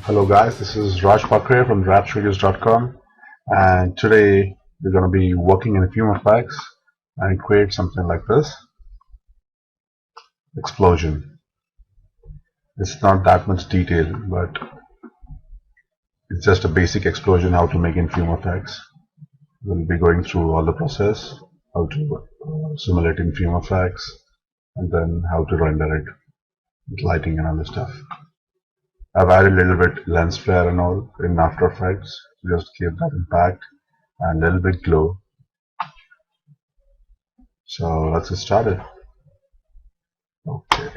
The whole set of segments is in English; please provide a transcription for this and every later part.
Hello guys, this is Raj Pakhare from rapstudios.com, and today we're going to be working in Fume effects and create something like this explosion. It's not that much detail, but it's just a basic explosion how to make in Fume effects. We'll be going through all the process, how to simulate in Fume effects, and then how to render it with lighting and other stuff. I've added a little bit lens flare and all in After Effects to just give that impact and a little bit glow. So let's get started. Okay.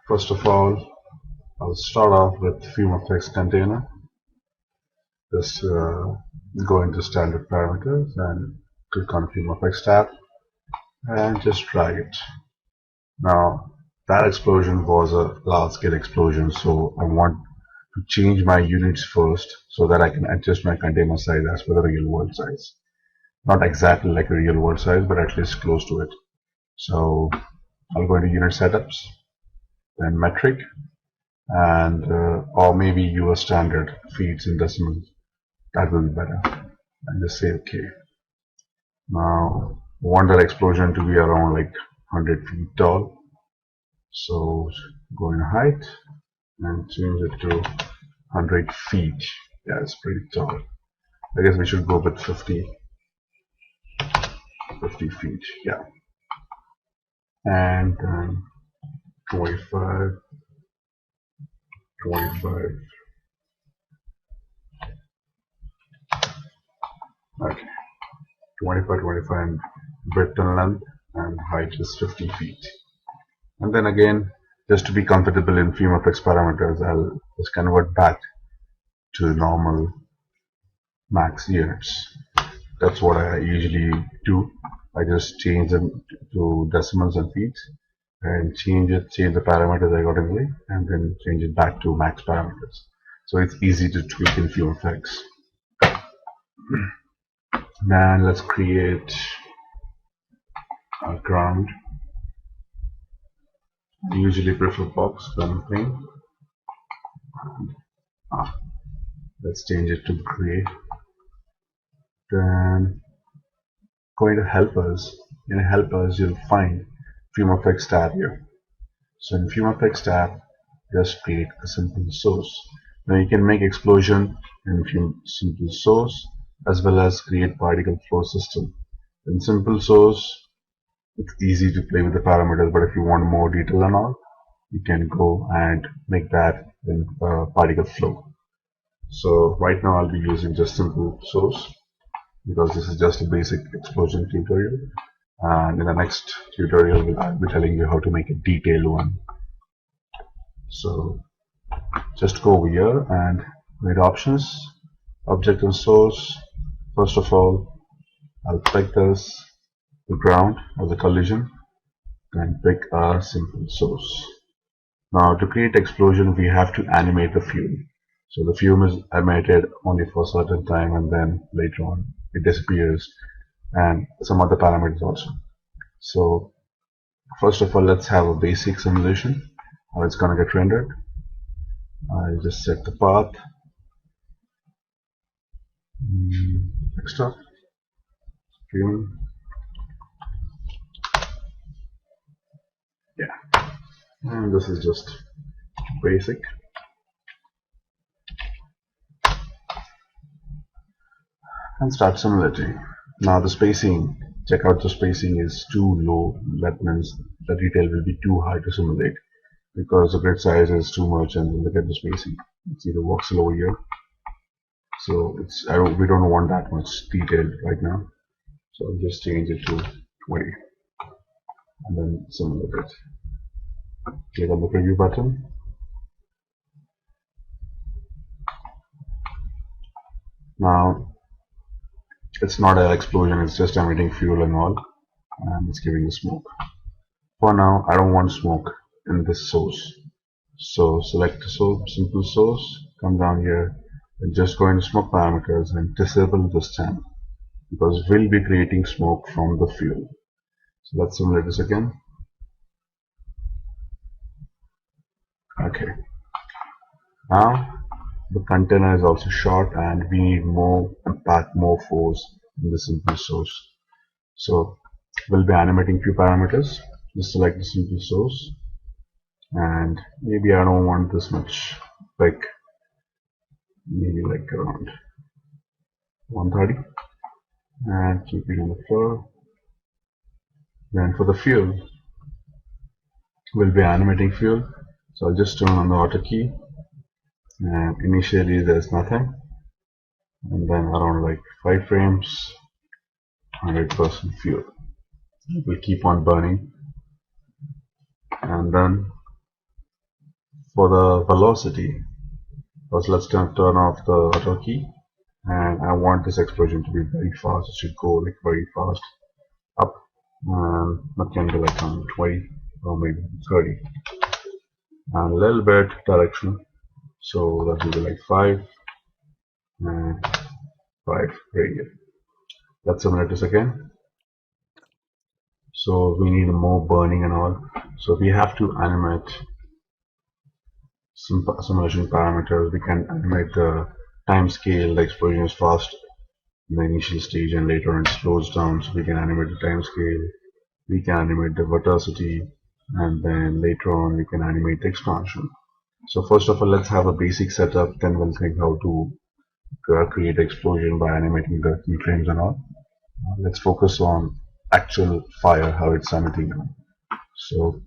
First of all, I'll start off with Fume effects container. Just go into standard parameters and click on Fume effects tab and just drag it. Now that explosion was a large scale explosion, so I want to change my units first so that I can adjust my container size as per the real world size. Not exactly like a real world size, but at least close to it. So I'll go into unit setups, then metric, and or maybe use standard feeds in decimals. That will be better. And just say OK. Now I want that explosion to be around like 100 feet tall. So go in height and change it to 100 feet. Yeah, it's pretty tall. I guess we should go with 50 feet. Yeah. And 25. Okay. 25 and width and length, and height is 50 feet. And then again, just to be comfortable in Fume effects parameters, I'll just convert back to normal max units. That's what I usually do. I just change them to decimals and feet and change the parameters accordingly, and then change it back to max parameters. So it's easy to tweak in Fume effects. Now let's create a ground. I usually prefer box kind of thing. Let's change it to gray. Then going to helpers. In helpers, you'll find Fume effects tab here. So in Fume effects tab, just create a simple source. Now you can make explosion in simple source as well as create particle flow system. In simple source, it's easy to play with the parameters, but if you want more detail and all, you can go and make that in particle flow. So right now I'll be using just simple source because this is just a basic explosion tutorial, and in the next tutorial I'll be telling you how to make a detailed one. So just go over here and create options, object and source. First of all, I'll pick this the ground as a collision and pick a simple source. Now to create explosion, we have to animate the fume. So the fume is emitted only for a certain time, and then later on it disappears, and some other parameters also. So first of all, let's have a basic simulation how it's gonna get rendered. I'll just set the path. Next up, fume. Yeah, and this is just basic. And start simulating. Now the spacing, check out the spacing is too low. That means the detail will be too high to simulate because the grid size is too much, and look at the spacing. You see the voxel over here. So we don't want that much detail right now. So I'll just change it to 20 and then simulate it. Click on the preview button. Now it's not an explosion, it's just emitting fuel and all, and it's giving the smoke. For now, I don't want smoke in this source. So select the source, simple source, come down here and just go into smoke parameters and disable this channel because we'll be creating smoke from the fuel. So let's simulate this again. Okay. Now the container is also short and we need more to pack more force in the simple source. So we'll be animating few parameters. Just select the simple source and maybe I don't want this much big, maybe like around 130 and keep it on the floor. Then for the fuel, we'll be animating fuel. So I'll just turn on the auto key and initially there's nothing and then around like 5 frames 100% fuel. It will keep on burning and then for the velocity, first let's turn off the auto key and I want this explosion to be very fast. It should go like very fast up and that can be like on 20 or maybe 30 and a little bit direction. So that will be like 5 and 5 radius. Let's simulate this again. So we need more burning and all. So we have to animate some simulation parameters. We can animate the time scale, the explosion is fast in the initial stage and later on it slows down. So we can animate the time scale, we can animate the vorticity, and then later on we can animate the expansion. So first of all, let's have a basic setup, then we'll think how to create explosion by animating the keyframes and all. Let's focus on actual fire, how it's emitting now. So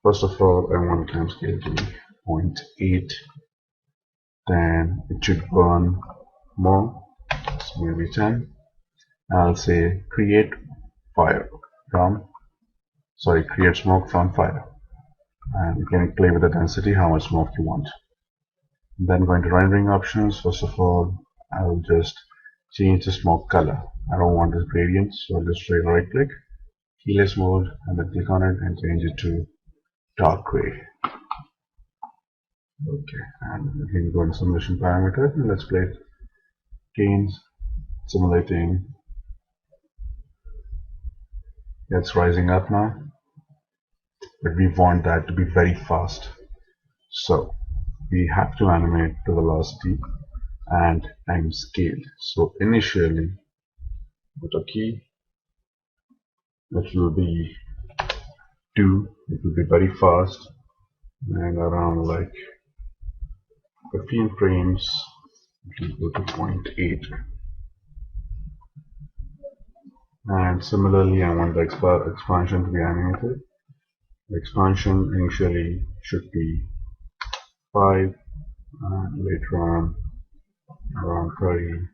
first of all, I want the time scale to be 0.8, then it should burn more, so maybe 10. I'll say create fire from, sorry, create smoke from fire. And you can play with the density, how much smoke you want. Then going to rendering options, first of all, I'll just change the smoke color. I don't want this gradient, so I'll just right click, keyless mode, and then click on it and change it to dark gray. Okay, and we can go into simulation parameter and let's play it. Gains, simulating. It's rising up now, but we want that to be very fast. So we have to animate the velocity and time scale. So initially, auto key, it will be 2, it will be very fast, and around like 15 frames, it will go to 0.8. And similarly, I want the expansion to be animated. The expansion initially should be 5, and later on around 31.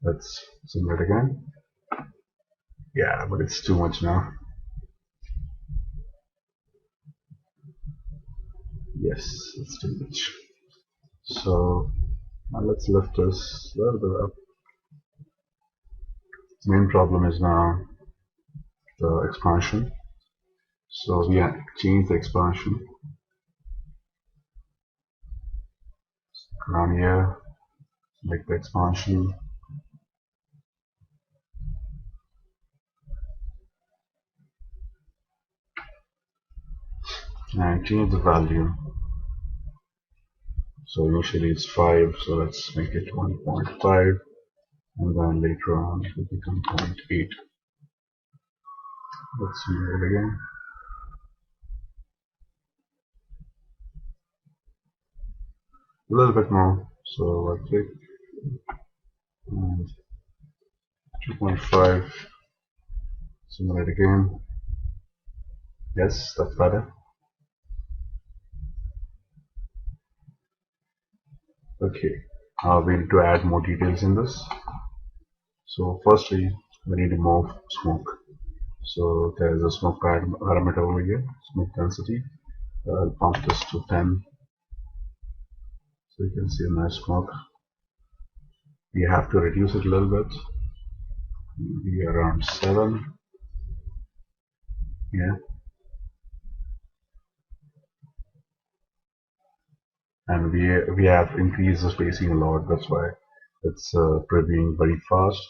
Let's simulate again. Yeah, but it's too much now. Yes, it's too much. So now let's lift this a little bit up. The main problem is now the expansion. So we have changed the expansion around here, like the expansion. And change the value. So initially it's 5, so let's make it 1.5, and then later on it will become 0.8. Let's see it again. A little bit more, so I click and 2.5, simulate again. Yes, that's better. Okay, we need to add more details in this. So firstly, we need to move smoke. So there is a smoke parameter over here, smoke density. I'll pump this to 10. So you can see a nice smoke. We have to reduce it a little bit, maybe around 7. Yeah. And we have increased the spacing a lot. That's why it's previewing very fast,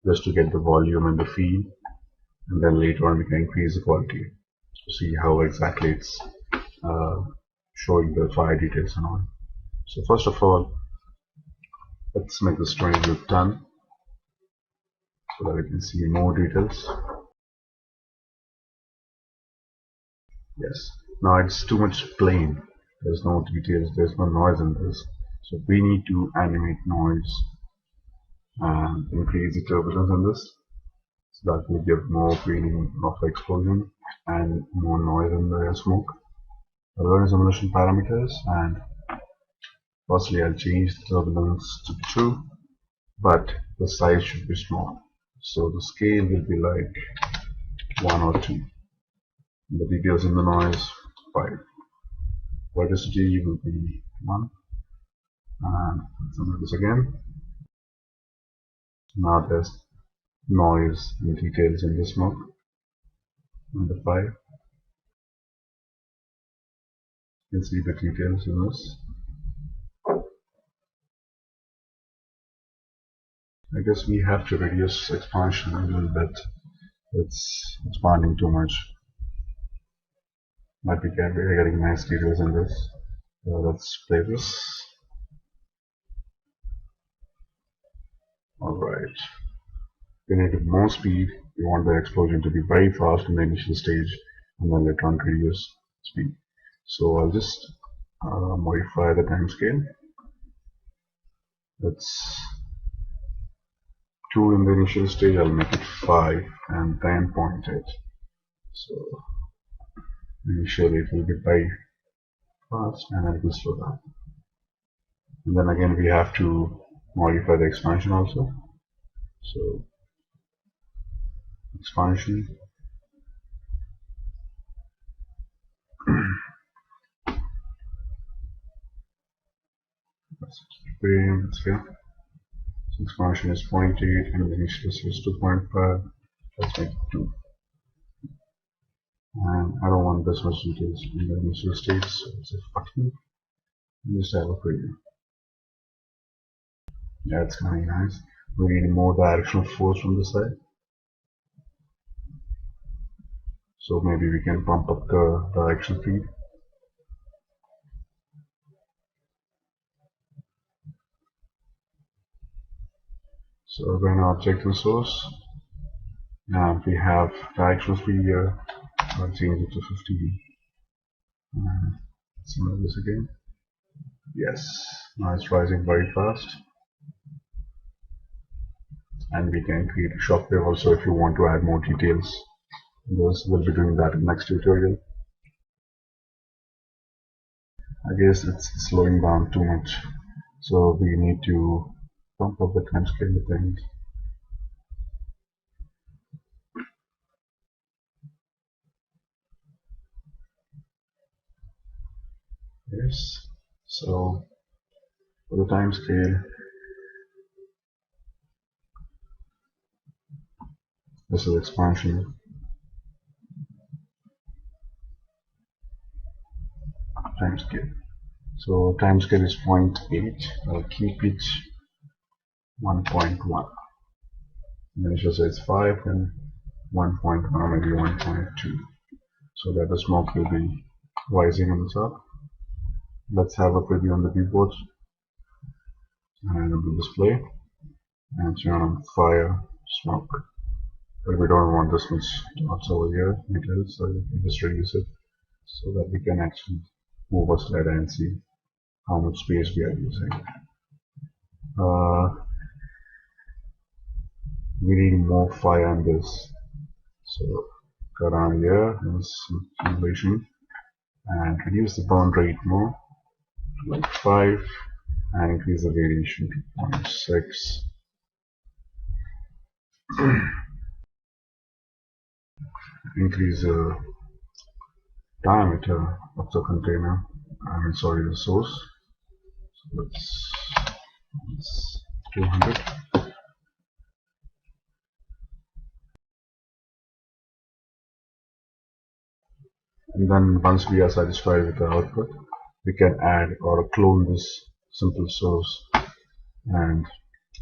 just to get the volume and the feel, and then later on we can increase the quality. to see how exactly it's uh, showing the fire details and all. So first of all, let's make this 20 look done so that we can see more details. Yes. Now it's too much plain. There's no details, there's no noise in this. So we need to animate noise and increase the turbulence in this. So that will give more feeling of explosion and more noise in the smoke. I'll learn simulation parameters, and firstly I'll change the turbulence to 2, but the size should be small. So the scale will be like 1 or 2. The details in the noise 5. Verticity will be 1. And let's do this again. Now there's noise and details in the smoke. Number 5. You can see the details in this. I guess we have to reduce expansion a little bit. It's expanding too much. Might be getting nice details in this. Let's play this. Alright. We need more speed. We want the explosion to be very fast in the initial stage, and then later on reduce speed. So I'll just modify the time scale. It's 2 in the initial stage. I'll make it 5 and then 0.8. So initially it will be very fast and then it will slow down. And then again we have to modify the expansion also. So expansion. Let's go. So expansion is 0.8 and the initial is 2.5. Let's make it 2. And I don't want this much details in the initial stage, so it's a fucking just have a preview. Yeah, it's kind of nice. We need more directional force from the side. So maybe we can pump up the direction feed. So we're going to object and source. Now we have directional feed here. I'll change it to 50. Let's move this again. Yes, now it's rising very fast. And we can create a shockwave also if you want to add more details. We'll be doing that in the next tutorial. I guess it's slowing down too much, so we need to pump up the time scale a bit. Yes, so for the time scale, this is expansion. Time scale. So time scale is 0.8. I'll keep it 1.1. Initial size 5 and 1.1, maybe 1.2. So that the smoke will be rising on the top. Let's have a preview on the viewport and the display and turn on fire smoke. But we don't want this much dots over here details, so we can just reduce it so that we can actually move a slider and see how much space we are using. We need more fire on this, so go down here in simulation and reduce the burn rate more, like 5, and increase the variation to 0.6. Increase the diameter of the container, the source. So let's 200. And then once we are satisfied with the output, we can add or clone this simple source and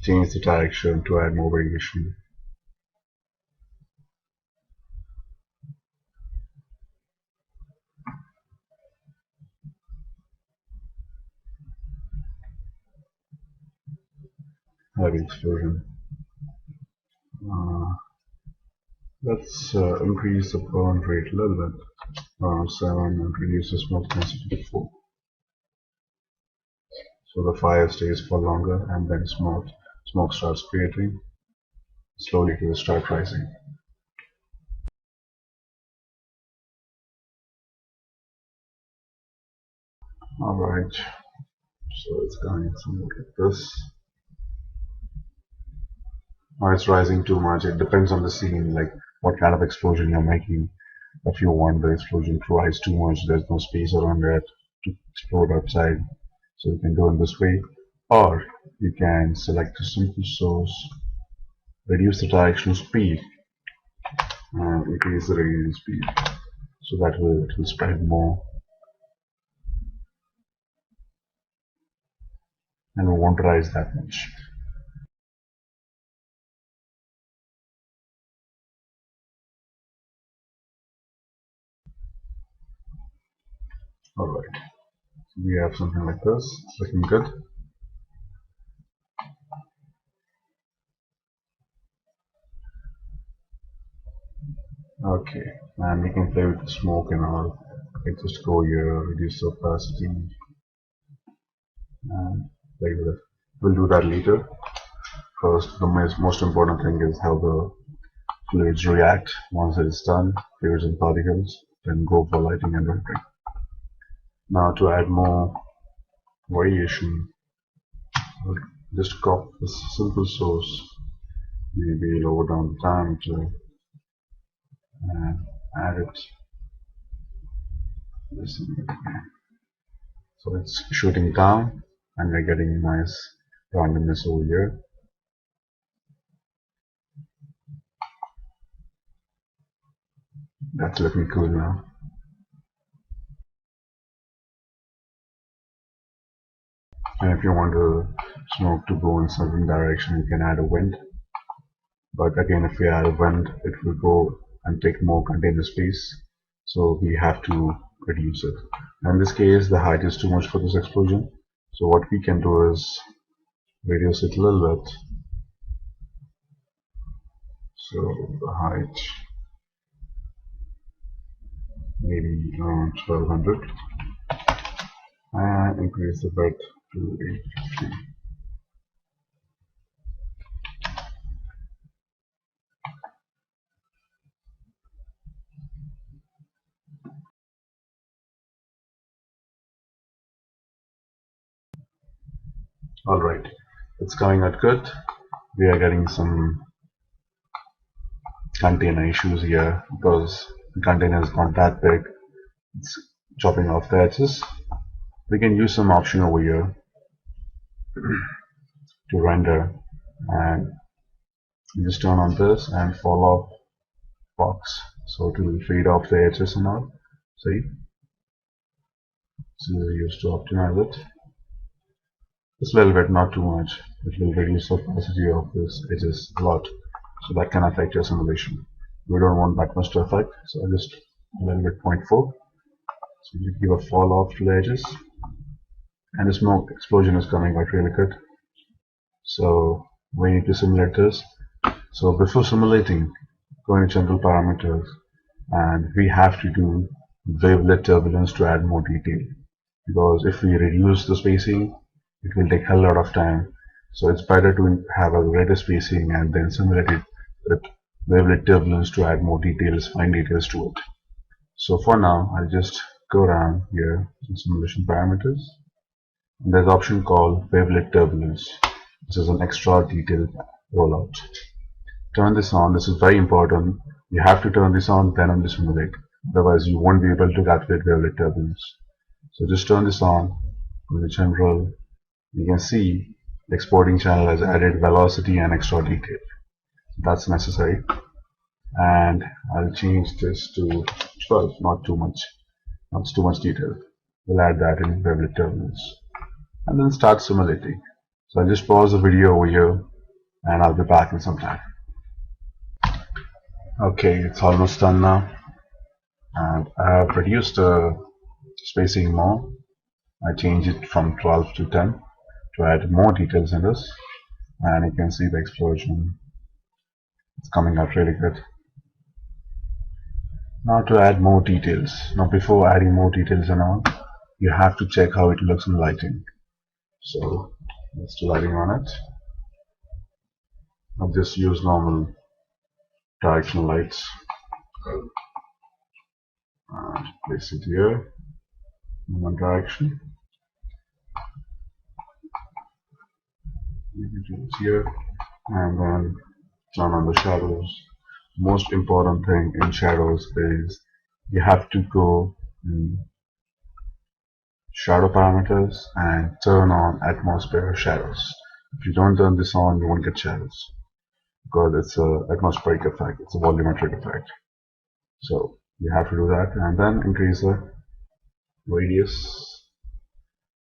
change the direction to add more variation. heavy explosion. Uh, let's increase the burn rate a little bit, around 7, and reduce the smoke density to 4. So the fire stays for longer, and then smoke starts creating. Slowly it will start rising. Alright, so it's going somewhat like this. Now it's rising too much. It depends on the scene, like what kind of explosion you're making. If you want the explosion to rise too much, there's no space around it to explode outside. So you can go in this way, or you can select a simple source, reduce the directional speed, and increase the radial speed. So that way it will spread more and won't rise that much. Alright, so we have something like this, looking good. Okay, and we can play with the smoke and all. We can just go here, reduce the opacity, and play with it. We'll do that later. First, the most important thing is how the fluids react. Once it is done, fluids and particles, then go for lighting and rendering. Now to add more variation, I'll just copy this simple source, maybe lower down the diameter, and add it this way. So it's shooting down, and we're getting nice randomness over here. That's looking cool now. And if you want the smoke to go in certain direction, you can add a wind. But again, if we add a wind, it will go and take more container space. So we have to reduce it. In this case, the height is too much for this explosion. So what we can do is reduce it a little bit. So the height maybe around 1200, and increase the width to 850. Alright, it's coming out good. We are getting some container issues here because the container is not that big. It's chopping off the edges. We can use some option over here to render, and you just turn on this and fall off box, so it will fade off the edges and all. See, so we used to optimize it just a little bit, not too much. It will reduce the opacity of this edges a lot, so that can affect your simulation. We don't want that much to affect, so just a little bit 0.4. So you give a fall off to the edges, and the smoke explosion is coming out really good. So we need to simulate this. So before simulating, go into general parameters, and we have to do wavelet turbulence to add more detail, because if we reduce the spacing, it will take a lot of time. So it's better to have a greater spacing and then simulate it with wavelet turbulence to add more details, fine details to it. So for now, I'll just go down here in simulation parameters, and there's an option called wavelet turbulence. This is an extra detailed rollout. Turn this on. This is very important. You have to turn this on, then only simulate. Otherwise, you won't be able to calculate wavelet turbulence. So just turn this on. Go to general. You can see the exporting channel has added velocity and extra detail. That's necessary. And I'll change this to 12, not too much. Not too much detail. We'll add that in wavelet turbulence. And then start simulating. So I'll just pause the video over here, and I'll be back in some time. Okay, it's almost done now, and I have reduced the spacing more. I changed it from 12 to 10 to add more details in this. and you can see the explosion. It's coming out really good. Now to add more details. Now before adding more details and all, you have to check how it looks in lighting. So let's do lighting on it. I'll just use normal directional lights. And place it here in one direction. Maybe do it here, and then turn on the shadows. Most important thing in shadows is you have to go in shadow parameters and turn on atmosphere shadows. If you don't turn this on, you won't get shadows because it's an atmospheric effect, it's a volumetric effect. So you have to do that, and then increase the radius,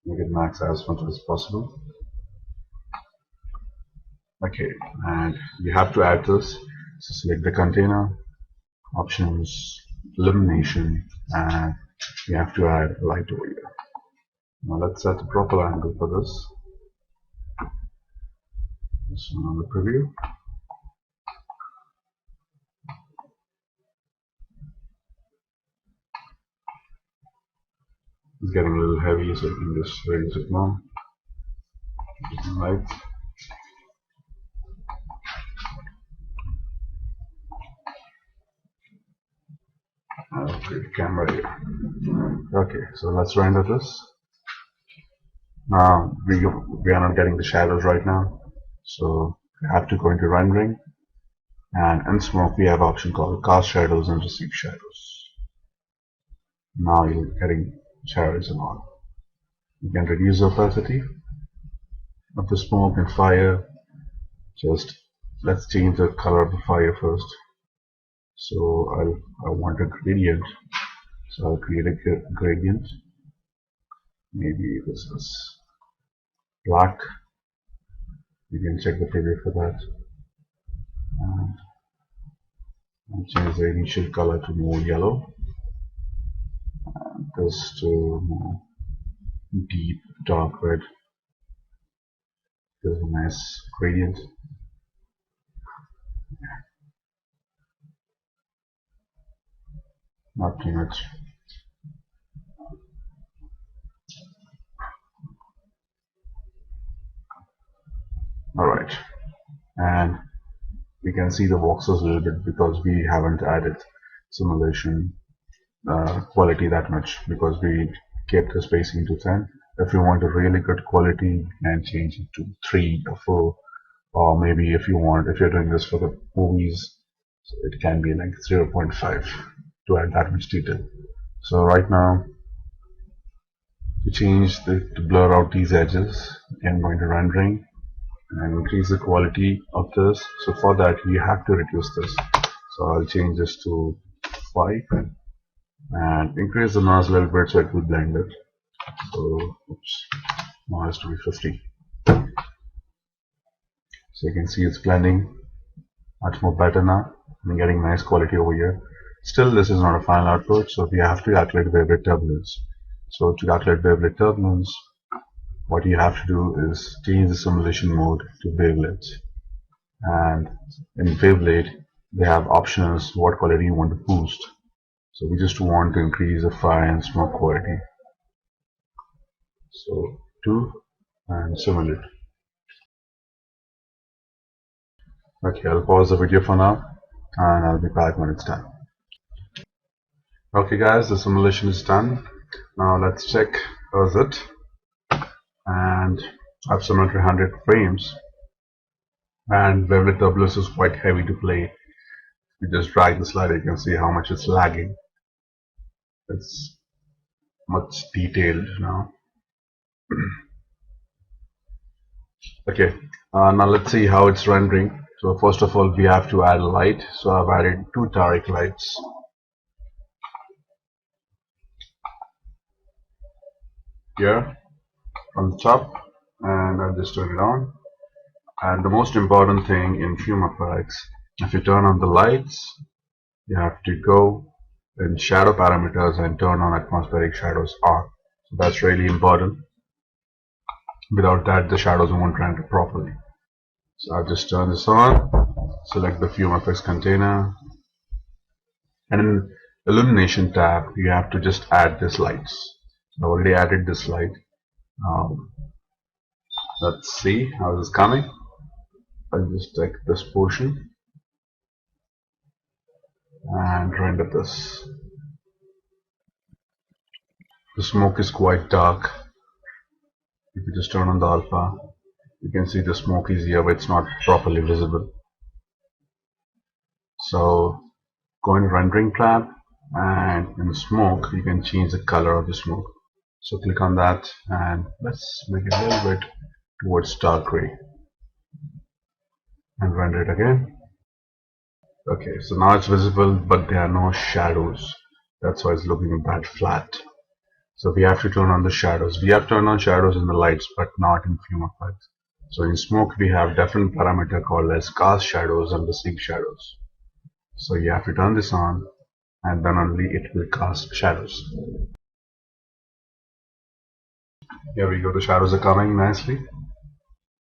make it max as much as possible. Okay, and you have to add this. So select the container, options, illumination, and you have to add light over here. Now let's set the proper angle for this. This one on the preview. It's getting a little heavy, so you can just reduce it more. Light. Okay, camera here. Okay, so let's render this. Now we are not getting the shadows right now, so we have to go into rendering, and in smoke we have an option called cast shadows and receive shadows. Now you're getting shadows and all. You can reduce the opacity of the smoke and fire. Just let's change the color of the fire first. So I want a gradient, so I'll create a gradient. Maybe this is black. You can check the preview for that. And I'll change the initial color to more yellow, and this to more deep dark red. There's a nice gradient. Not too much. Alright, and we can see the voxels a little bit because we haven't added simulation quality that much, because we kept the spacing to 10. If you want a really good quality, you can change it to 3 or 4, or maybe if you're doing this for the movies, so it can be like 0.5 to add that much detail. So right now, to blur out these edges, I'm going to rendering and increase the quality of this. So for that you have to reduce this. So I'll change this to 5 and increase the noise a little bit so it will blend it. So oops, noise to be 50. So you can see it's blending much more better now. I'm getting nice quality over here. Still, this is not a final output, so we have to calculate wavelet turbulence. So to calculate wavelet turbulence, what you have to do is change the simulation mode to wavelet. And in wavelet, they have options what quality you want to boost. So we just want to increase the fire and smoke quality. So 2 and simulate. Okay, I'll pause the video for now and I'll be back when it's done. Okay guys, the simulation is done. Now let's check is it, and I've simulated 100 frames, and wavelet turbulence is quite heavy to play. You just drag the slider, you can see how much it's lagging. It's much detailed now. Okay, now let's see how it's rendering. So first of all, we have to add light. So I've added 2 direct lights. Here on the top, and I'll just turn it on. And the most important thing in Fume effects, if you turn on the lights, you have to go in shadow parameters and turn on atmospheric shadows on. So that's really important. Without that, the shadows won't render properly. So I'll just turn this on, select the Fume effects container, and in illumination tab you have to just add this lights. I already added this light. Um, let's see how this is coming. I'll just take this portion and render this. The smoke is quite dark. If you just turn on the alpha, you can see the smoke is here, but it's not properly visible. So go in rendering tab, and in the smoke you can change the color of the smoke. So click on that and let's make it a little bit towards dark gray and render it again. Okay, so now it's visible, but there are no shadows. That's why it's looking a bit flat. So we have to turn on the shadows. We have turned on shadows in the lights, but not in Fume effects. So in smoke we have different parameter called as cast shadows and the seek shadows. So you have to turn this on, and then only it will cast shadows. Here we go, the shadows are coming nicely.